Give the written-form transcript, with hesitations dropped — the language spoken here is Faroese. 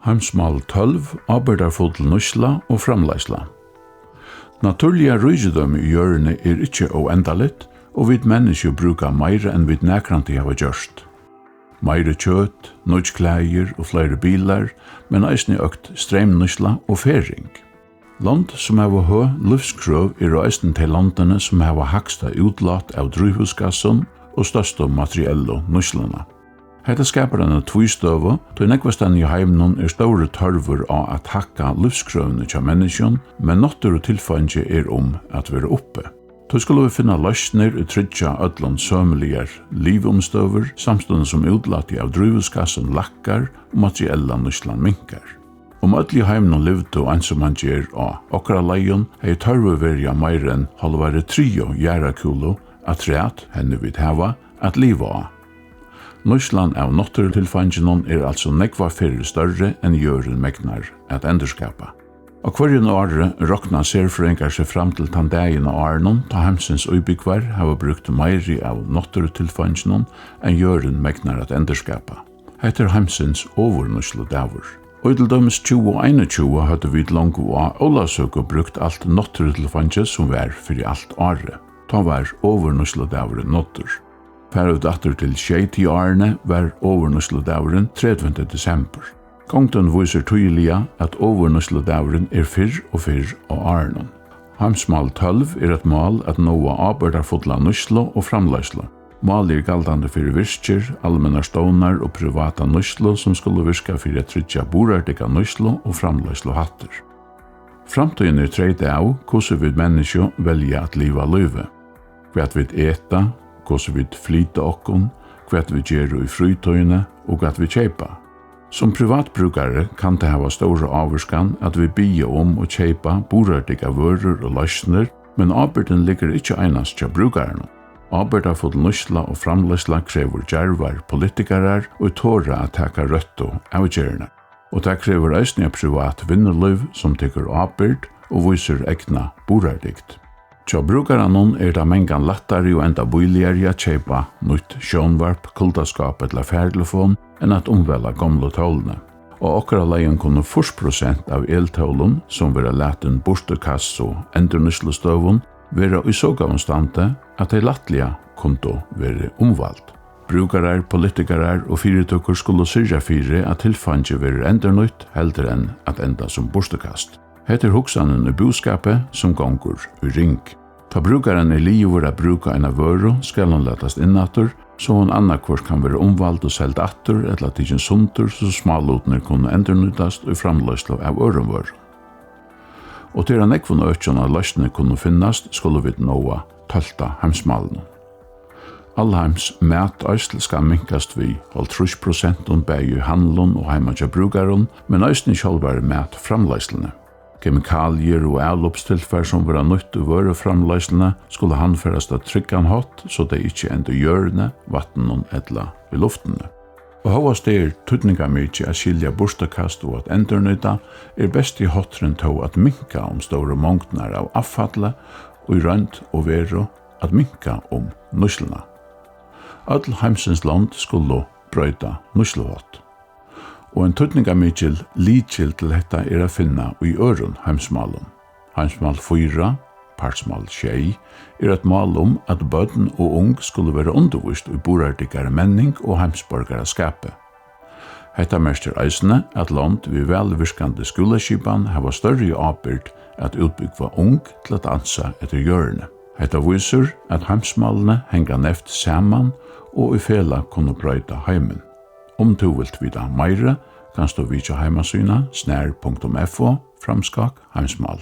Heimsma 12, ábyrgdafull nýtsla og framleiðsla. Naturliga rúgidømi I jørðini ikke oendaligt, og vi mennesker brukar meira enn vi nekranti hava gjørst. Meira kjøt, nýtsklægir og flere bilar, men eisini økt streimnýtsla og fering. Land som hava hø livskrøv eisini til landene som hava haksta utlat av drivhusgasson og største materiello nýtslana. Hetta skapar en tvistøvu, då nekvastan I heimnon store tørvur av at hakka livskrøvene til menneskjon, men nottur og tilfangi at være oppe. Då skulle vi finna løsner og tryggja öllum sømeligar livumstøver, samstundes som utlati av drivhusgassen lakkar og materiella nýtslan minkar. Öll I heimnon livdu og eins som han gjer av okra leion, hei tørvu verja meir enn halvare 3 jærakulo at træt henne vid hava at liva av. Nýtslan av náttúrutilfanginum altså nekva fyrir større enn jørun megnar at endurskapa. Og hverjum åre rokna serfrængar seg fram til tann daginn av årenum, ta heimsins ubyggvar hava brukt meiri av náttúrutilfanginum enn jørun megnar at endurskapa. Hetta heimsins overnýtslu dagur. Og til dømes 2021 hadde vi langt av Ólavsøku brukt alt náttúrutilfangið som var fyrir alt året. Ta var overnýtslu dagur nottur. Færut aftur til 60 årene var overnýtsludagurin 30. desember. Gongton viser tydeliga at overnýtsludagurin fyrr og fyrr av årene. Heimsma 12 et mål at noa ábyrgdafulla nýtslu og framleiðsla. Mål galdandi fyrir virkir, almennar stovnar og privata nýtslu som skulle virka fyrir at tryggja burardiga nýtslu og framleiðslu hattur. Framtøyin treyti av hvordan vi menneskje velja at liva løyve. Hvat vi eta, hvordan vi flyta okkon, hvat vi gjer I frytøyne og hvat vi kjeipa. Som privatbrukare kan det hava store avvurskan at vi bia og kjeipa burardiga vörur og løsner, men ábyrden ligger ikkje einast til brukarene. Ábyrgdafull nýtsla og framleiðsla krever djervar politikarar og tåra at taka røttu avgjørende. Og det krever eisne privat vinnerløv som tykker ábyrd og viser egna burardikt. Tja brukaranon det mengan lattari og enda bøyligari at kjeipa nytt sjónvarp, kuldaskap eller færtelefon enn at omvela gamle tålene. Og okra leion kunne 40% av eltålen som vera latin borstekass og endurnýslustøvun vera I så konstante at de lattliga kunne være omvalt. Brukarar, politikarar og fyrirtøkker skulle syrja fyrir at tilfangi være endurnýtt heldur enn at enda som borstekast. Heter hugsanen I boskapet som gongur I ring. Ta brukaren livet at bruka en vøru skal hon letast innatur, så hon annarkvart kan være omvald og selt attur eller tidsin suntur så smalutner kunne endurnýtast og framleiðslu av örumvör. Og til nekvun økjana løsne kunne finnast skulle vi nåa 12. heimsmalen. Allheims mætæsl skal minkast vi 30% bægi handlun og heimatja brukarun, men æsni sjálfari mæt framleiðslune. Kemikalier og avloppstilfær som var nytt og vøre framleiðsluna skulle handferast av tryggan hot, så det ikkje enda hjørne, vattnen eller I luftene. Og hovast det tydninga mykje at skilja borstekast og at endurnýta best I hotren to at minka store mongtnar av avfalla og I rønt og veru at minka nýtsluna. All heimsins land skulle brøyta nýtsluhott. Og en tydningamikil líkil til hetta at finna I örun heimsmalum. Heimsmal 4, partsmal 6, et mal at bøtten og ung skulle være undervist I burardigare menning og heimsborgaraskape. Hetta merker eisne at land vi velvirkande skulaskipan hava større ábyrgd at utbyggva ung til at ansa etter hjørne. Hetta viser at heimsmalene henga neft saman og I fela kunne brøyta heimen. Du vilt vita meira, kan du vitja heimasyna snar.fo, framskak, heimsmal.